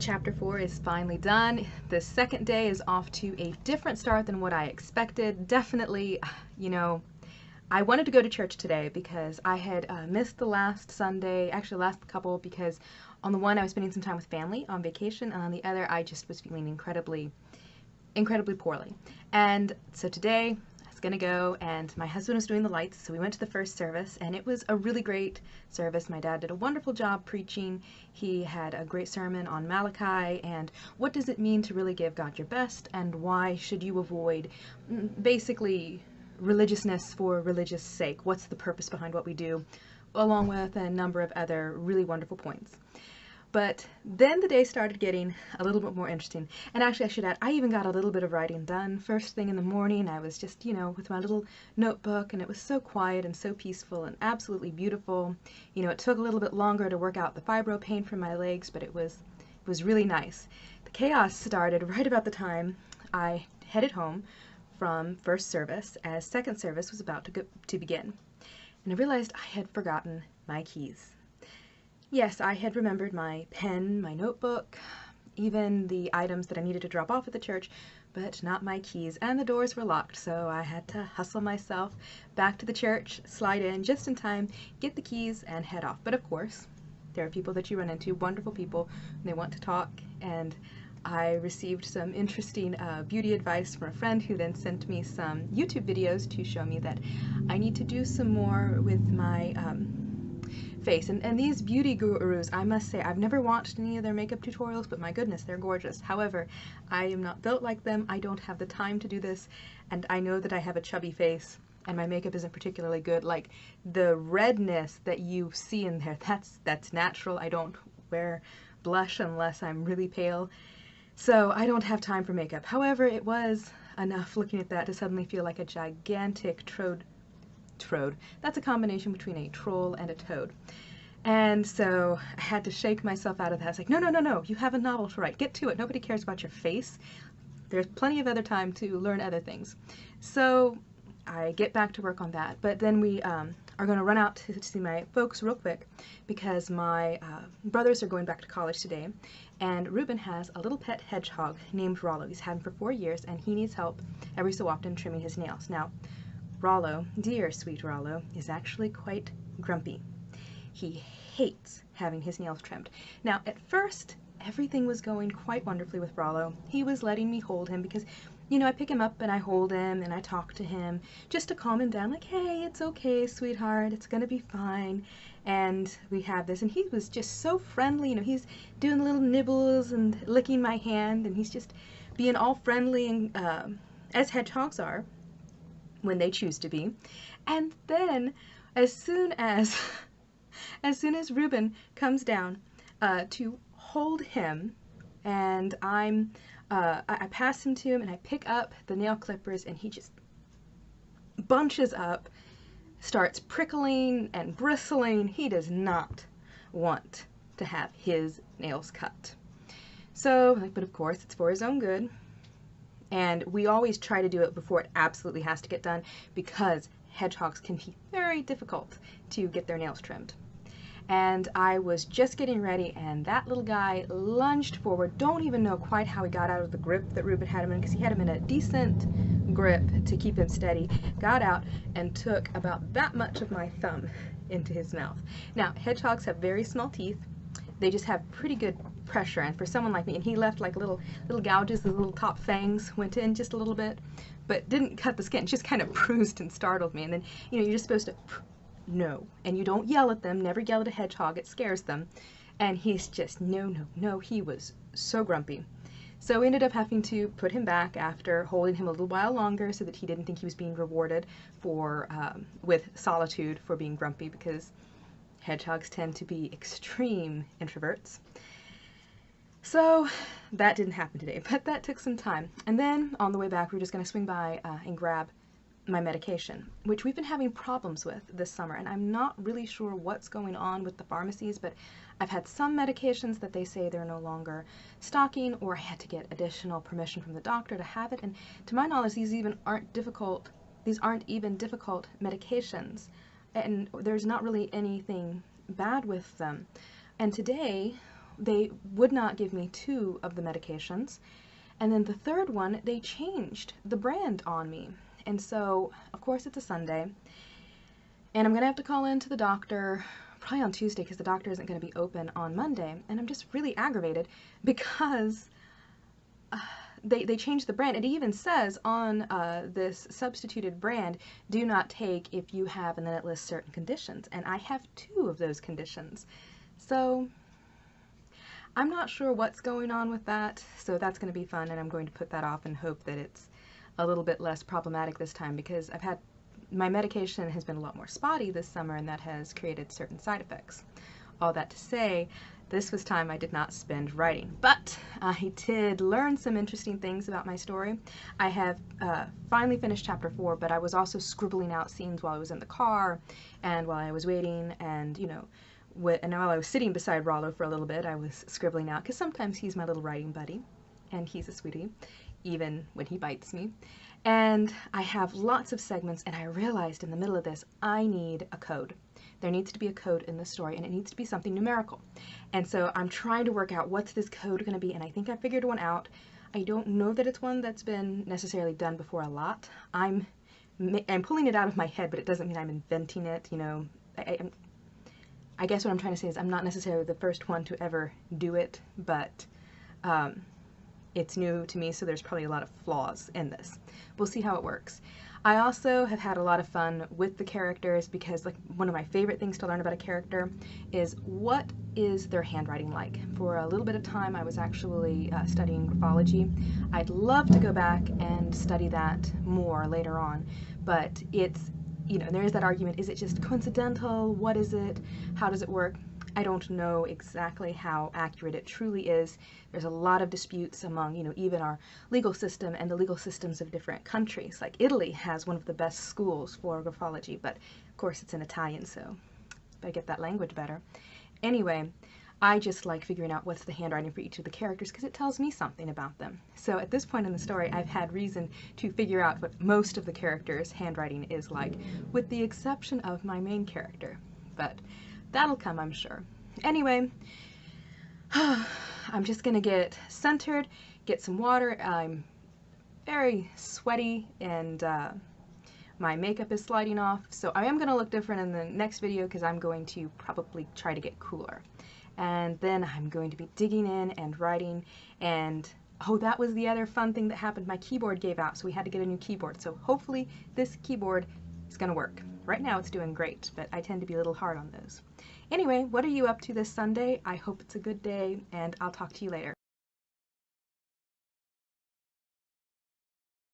Chapter 4 is finally done. The second day is off to a different start than what I expected. Definitely, I wanted to go to church today because I had missed the last Sunday, actually last couple, because on the one I was spending some time with family on vacation, and on the other I just was feeling incredibly poorly. And so today I was gonna go, and my husband was doing the lights, so we went to the first service, and it was a really great service. My dad did a wonderful job preaching. He had a great sermon on Malachi and what does it mean to really give God your best, and why should you avoid basically religiousness for religious sake. What's the purpose behind what we do, along with a number of other really wonderful points. But then the day started getting a little bit more interesting. And actually, I should add, I even got a little bit of writing done. First thing in the morning, I was just, with my little notebook, and it was so quiet and so peaceful and absolutely beautiful. It took a little bit longer to work out the fibro pain from my legs, but it was really nice. The chaos started right about the time I headed home from first service, as second service was about to begin. And I realized I had forgotten my keys. Yes, I had remembered my pen, my notebook, even the items that I needed to drop off at the church, but not my keys, and the doors were locked, so I had to hustle myself back to the church, slide in just in time, get the keys, and head off. But of course, there are people that you run into, wonderful people, and they want to talk, and I received some interesting beauty advice from a friend who then sent me some YouTube videos to show me that I need to do some more with my face. And these beauty gurus, I must say, I've never watched any of their makeup tutorials, but my goodness, they're gorgeous. However, I am not built like them. I don't have the time to do this, and I know that I have a chubby face and my makeup isn't particularly good. Like, the redness that you see in there, that's natural. I don't wear blush unless I'm really pale, so I don't have time for makeup. However, it was enough looking at that to suddenly feel like a gigantic troad. That's a combination between a troll and a toad. And so I had to shake myself out of that. I was like, no, you have a novel to write. Get to it. Nobody cares about your face. There's plenty of other time to learn other things. So I get back to work on that. But then we are going to run out to see my folks real quick because my brothers are going back to college today. And Reuben has a little pet hedgehog named Rollo. He's had him for 4 years, and he needs help every so often trimming his nails. Now, Rollo, dear sweet Rollo, is actually quite grumpy. He hates having his nails trimmed. Now, at first, everything was going quite wonderfully with Rollo. He was letting me hold him because, I pick him up and I hold him and I talk to him just to calm him down, like, hey, it's okay, sweetheart, it's gonna be fine. And we have this, and he was just so friendly. He's doing little nibbles and licking my hand, and he's just being all friendly, and as hedgehogs are when they choose to be. And then as soon as Reuben comes down to hold him, and I pass him to him, and I pick up the nail clippers, and he just bunches up, starts prickling and bristling. He does not want to have his nails cut. So, but of course, it's for his own good. And we always try to do it before it absolutely has to get done, because hedgehogs can be very difficult to get their nails trimmed. And I was just getting ready, and that little guy lunged forward. Don't even know quite how he got out of the grip that Reuben had him in, because he had him in a decent grip to keep him steady. Got out and took about that much of my thumb into his mouth. Now, hedgehogs have very small teeth. They just have pretty good pressure, and for someone like me, and he left like little gouges, the little top fangs went in just a little bit, but didn't cut the skin, just kind of bruised and startled me. And then, you're just supposed to, no, and you don't yell at them, never yell at a hedgehog, it scares them. And he's just, no, he was so grumpy. So we ended up having to put him back after holding him a little while longer so that he didn't think he was being rewarded for, with solitude for being grumpy, because hedgehogs tend to be extreme introverts. So that didn't happen today, but that took some time. And then on the way back, we were just going to swing by and grab my medication, which we've been having problems with this summer. And I'm not really sure what's going on with the pharmacies, but I've had some medications that they say they're no longer stocking, or I had to get additional permission from the doctor to have it. And to my knowledge, these aren't even difficult medications, and there's not really anything bad with them. And today they would not give me 2 of the medications. And then the third one, they changed the brand on me. And so, of course, it's a Sunday. And I'm going to have to call in to the doctor probably on Tuesday because the doctor isn't going to be open on Monday. And I'm just really aggravated because they changed the brand. It even says on this substituted brand, do not take if you have, and then it lists certain conditions. And I have 2 of those conditions. So I'm not sure what's going on with that. So that's going to be fun, and I'm going to put that off and hope that it's a little bit less problematic this time, because my medication has been a lot more spotty this summer, and that has created certain side effects. All that to say, this was time I did not spend writing, but I did learn some interesting things about my story. I have finally finished chapter 4, but I was also scribbling out scenes while I was in the car and while I was waiting, and and while I was sitting beside Rollo for a little bit, I was scribbling out, because sometimes he's my little writing buddy, and he's a sweetie, even when he bites me. And I have lots of segments, and I realized in the middle of this, I need a code. There needs to be a code in the story, and it needs to be something numerical. And so I'm trying to work out what's this code going to be, and I think I figured one out. I don't know that it's one that's been necessarily done before a lot. I'm pulling it out of my head, but it doesn't mean I'm inventing it, I guess what I'm trying to say is I'm not necessarily the first one to ever do it, but it's new to me, so there's probably a lot of flaws in this. We'll see how it works. I also have had a lot of fun with the characters, because one of my favorite things to learn about a character is what is their handwriting like. For a little bit of time I was actually studying graphology. I'd love to go back and study that more later on, but it's, there is that argument, is it just coincidental? What is it? How does it work? I don't know exactly how accurate it truly is. There's a lot of disputes among, even our legal system and the legal systems of different countries. Like Italy has one of the best schools for graphology, but of course it's in Italian, so I get that language better. Anyway, I just like figuring out what's the handwriting for each of the characters, because it tells me something about them. So at this point in the story, I've had reason to figure out what most of the characters' handwriting is like, with the exception of my main character. But that'll come, I'm sure. Anyway, I'm just gonna get centered, get some water. I'm very sweaty, and my makeup is sliding off, so I am gonna look different in the next video, because I'm going to probably try to get cooler. And then I'm going to be digging in and writing, and oh, that was the other fun thing that happened. My keyboard gave out, so we had to get a new keyboard. So hopefully this keyboard is gonna work. Right now it's doing great, but I tend to be a little hard on those. Anyway, what are you up to this Sunday? I hope it's a good day, and I'll talk to you later.